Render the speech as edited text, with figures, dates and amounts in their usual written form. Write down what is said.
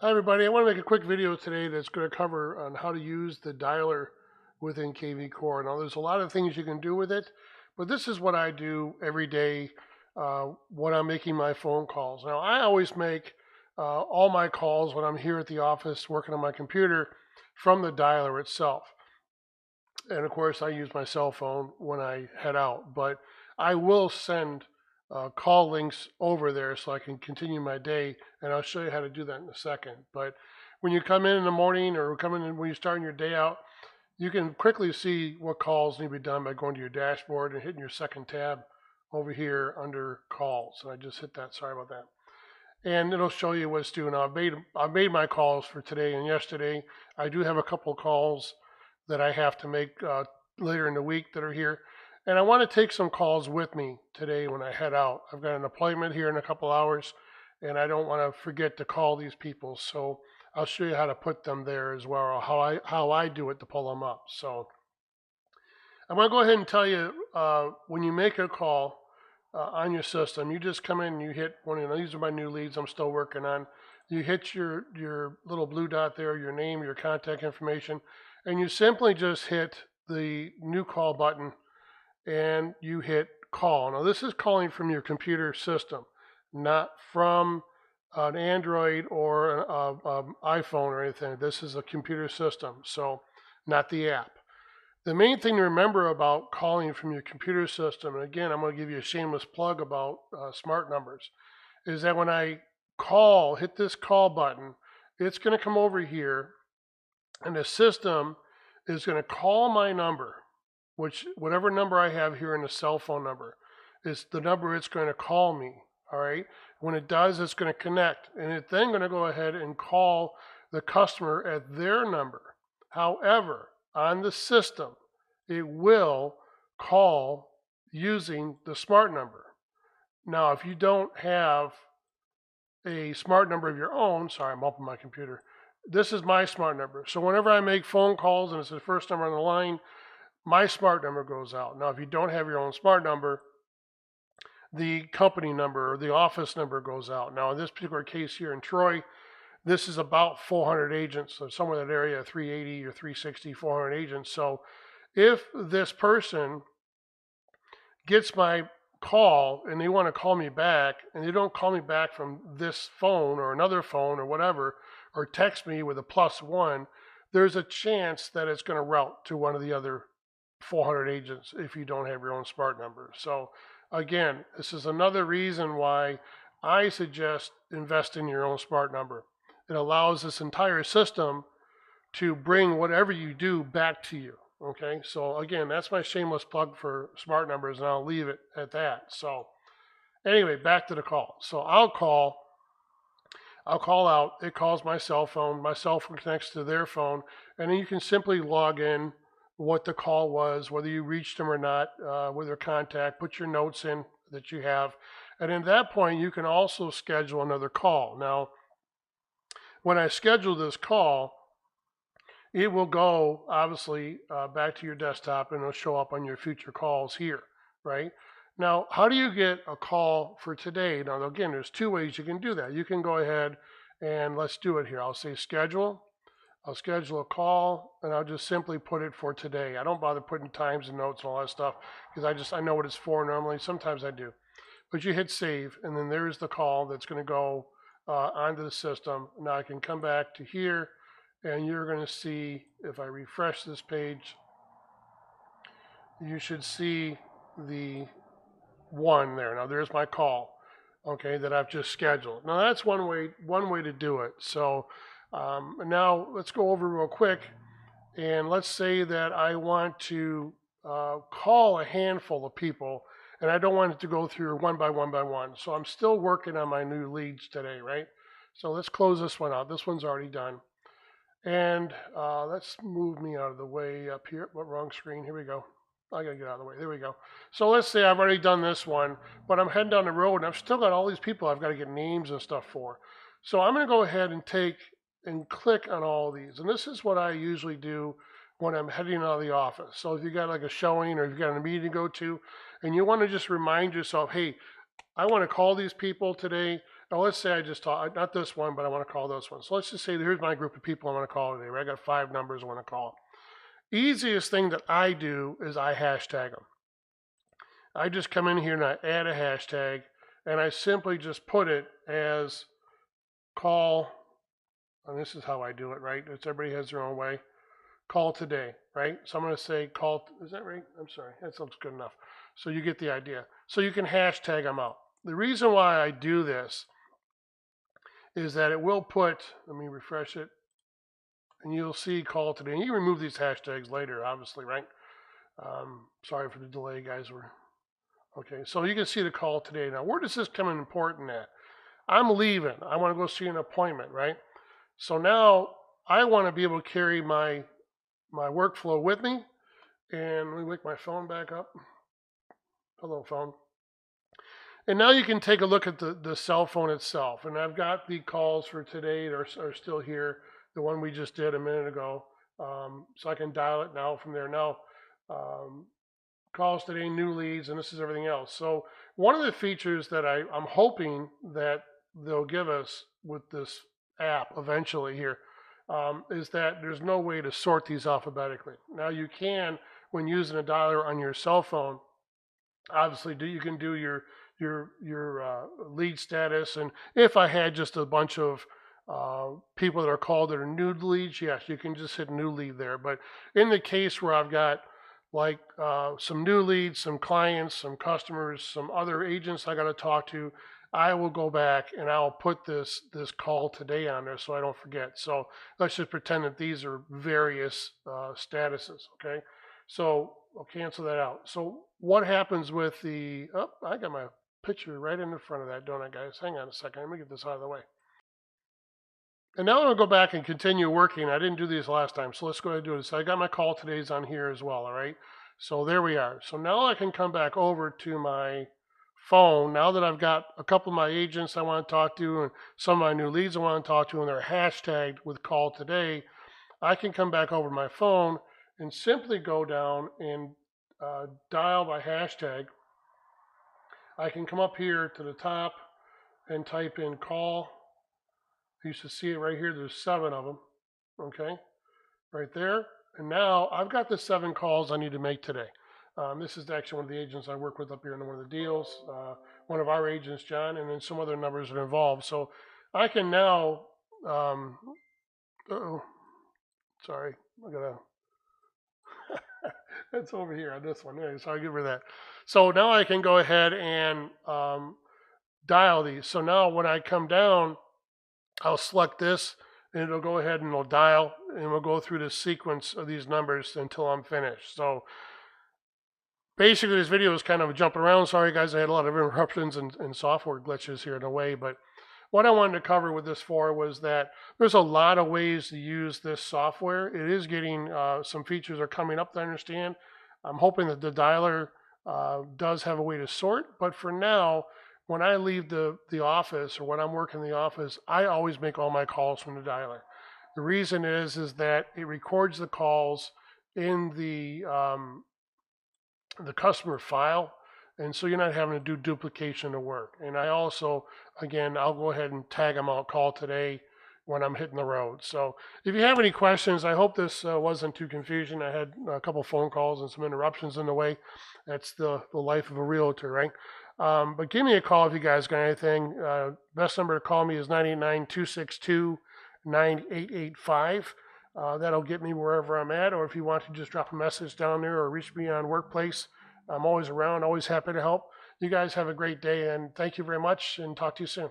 Hi everybody, I want to make a quick video today that's going to cover on how to use the dialer within KVCore. Now there's a lot of things you can do with it, but this is what I do every day when I'm making my phone calls. Now I always make all my calls when I'm here at the office working on my computer from the dialer itself. And of course I use my cell phone when I head out, but I will send call links over there so I can continue my day, and I'll show you how to do that in a second. But when you come in the morning or come in when you're starting your day out, you can quickly see what calls need to be done by going to your dashboard and hitting your second tab over here under calls. And I just hit that, sorry about that. And it'll show you what it's doing. I've made my calls for today and yesterday. I do have a couple of calls that I have to make later in the week that are here. And I want to take some calls with me today when I head out. I've got an appointment here in a couple hours, and I don't want to forget to call these people. So I'll show you how to put them there as well, or how I do it to pull them up. So I'm going to go ahead and tell you when you make a call on your system, you just come in and you hit one of these are my new leads I'm still working on. You hit your little blue dot there, your name, your contact information, and you simply just hit the new call button and you hit call. Now this is calling from your computer system, not from an Android or an iPhone or anything. This is a computer system, so not the app. The main thing to remember about calling from your computer system, and again, I'm going to give you a shameless plug about smart numbers, is that when I hit this call button, it's going to come over here, and the system is going to call my number, whatever number I have here in the cell phone number is the number it's going to call me. All right. When it does, it's going to connect, and it's then going to go ahead and call the customer at their number. However, on the system, it will call using the smart number. Now, if you don't have a smart number of your own, sorry, I'm opening my computer. This is my smart number. So whenever I make phone calls and it's the first number on the line, my smart number goes out. Now, if you don't have your own smart number, the company number or the office number goes out. Now, in this particular case here in Troy, this is about 400 agents, so somewhere in that area, 380 or 360, 400 agents. So if this person gets my call and they want to call me back, and they don't call me back from this phone or another phone or whatever, or text me with a +1, there's a chance that it's going to route to one of the other 400 agents if you don't have your own smart number. So again, this is another reason why I suggest invest in your own smart number. It allows this entire system to bring whatever you do back to you. Okay, so again, that's my shameless plug for smart numbers, and I'll leave it at that. So anyway, back to the call. So I'll call out, it calls my cell phone connects to their phone, and then you can simply log in what the call was, whether you reached them or not, with their contact, put your notes in that you have, and at that point you can also schedule another call. Now, when I schedule this call, it will go obviously back to your desktop, and it'll show up on your future calls here, right? Now, how do you get a call for today? Now, again, there's two ways you can do that. You can go ahead and let's do it here. I'll say schedule. I'll schedule a call, and I'll just simply put it for today. I don't bother putting times and notes and all that stuff because I know what it's for normally. Sometimes I do. But you hit save, and then there's the call that's going to go onto the system. Now I can come back to here, and you're going to see, if I refresh this page, you should see the one there. Now there's my call, okay, that I've just scheduled. Now that's one way to do it. So now let's go over real quick, and let's say that I want to call a handful of people, and I don't want it to go through one by one by one. So I'm still working on my new leads today, right? So let's close this one out. This one's already done. And let's move me out of the way up here. What, wrong screen? Here we go. I gotta get out of the way. There we go. So let's say I've already done this one, but I'm heading down the road and I've still got all these people I've got to get names and stuff for. So I'm gonna go ahead and take and click on all of these. And this is what I usually do when I'm heading out of the office. So if you got like a showing or if you got a meeting to go to, and you want to just remind yourself, hey, I want to call these people today, Now let's say I just talk, not this one, but I want to call this one. So let's just say here's my group of people I want to call today. Right? I got 5 numbers I want to call. Easiest thing that I do is I hashtag them. I just come in here and I add a hashtag, and I simply just put it as call, and this is how I do it, right? Everybody has their own way. Call today, right? So I'm going to say call, is that right? I'm sorry, that looks good enough. So you get the idea. So you can hashtag them out. The reason why I do this is that it will put, let me refresh it, and you'll see call today. And you can remove these hashtags later, obviously, right? Sorry for the delay, guys. Okay, so you can see the call today. Now, where does this come in important at? I'm leaving. I want to go see an appointment, right? So now I want to be able to carry my workflow with me. And let me wake my phone back up. Hello, phone. And now you can take a look at the cell phone itself. And I've got the calls for today that are still here, the one we just did a minute ago. So I can dial it now from there. Now, calls today, new leads, and this is everything else. So one of the features that I'm hoping that they'll give us with this app eventually here is that there's no way to sort these alphabetically. Now you can, when using a dialer on your cell phone, obviously you can do your lead status, and if I had just a bunch of people that are called that are new leads, yes, you can just hit new lead there. But in the case where I've got like some new leads, some clients, some customers, some other agents I got to talk to, I will go back and I'll put this call today on there so I don't forget. So let's just pretend that these are various statuses, okay? So I'll cancel that out. So what happens with the, oh, I got my picture right in the front of that, don't I, guys? Hang on a second. Let me get this out of the way. And now I'm going to go back and continue working. I didn't do these last time, so let's go ahead and do this. I got my call today's on here as well, all right? So there we are. So now I can come back over to my phone. Now that I've got a couple of my agents I want to talk to and some of my new leads I want to talk to, and they're hashtagged with call today, I can come back over to my phone and simply go down and dial by hashtag. I can come up here to the top and type in call. You should see it right here. There's 7 of them, okay, right there. And now I've got the 7 calls I need to make today. This is actually one of the agents I work with up here in one of the deals. One of our agents, John, and then some other numbers are involved. So I can now, sorry, I gotta, it's over here on this one. Anyway, so I'll get rid of that. So now I can go ahead and dial these. So now when I come down, I'll select this, and it'll go ahead and it'll dial, and we'll go through this sequence of these numbers until I'm finished. So basically, this video is kind of jumping around. Sorry, guys, I had a lot of interruptions and software glitches here in a way, but what I wanted to cover with this was that there's a lot of ways to use this software. It is getting, some features are coming up that I understand. I'm hoping that the dialer does have a way to sort, but for now, when I leave the office or when I'm working in the office, I always make all my calls from the dialer. The reason is that it records the calls in the customer file, and so you're not having to do duplication of work. And I also, again, I'll go ahead and tag them out, call today when I'm hitting the road. So if you have any questions, I hope this wasn't too confusing. I had a couple phone calls and some interruptions in the way. That's the life of a realtor, right? But give me a call if you guys got anything. Best number to call me is 989-262-9885. That'll get me wherever I'm at, or if you want to just drop a message down there or reach me on Workplace, I'm always around, always happy to help. You guys have a great day, and thank you very much, and talk to you soon.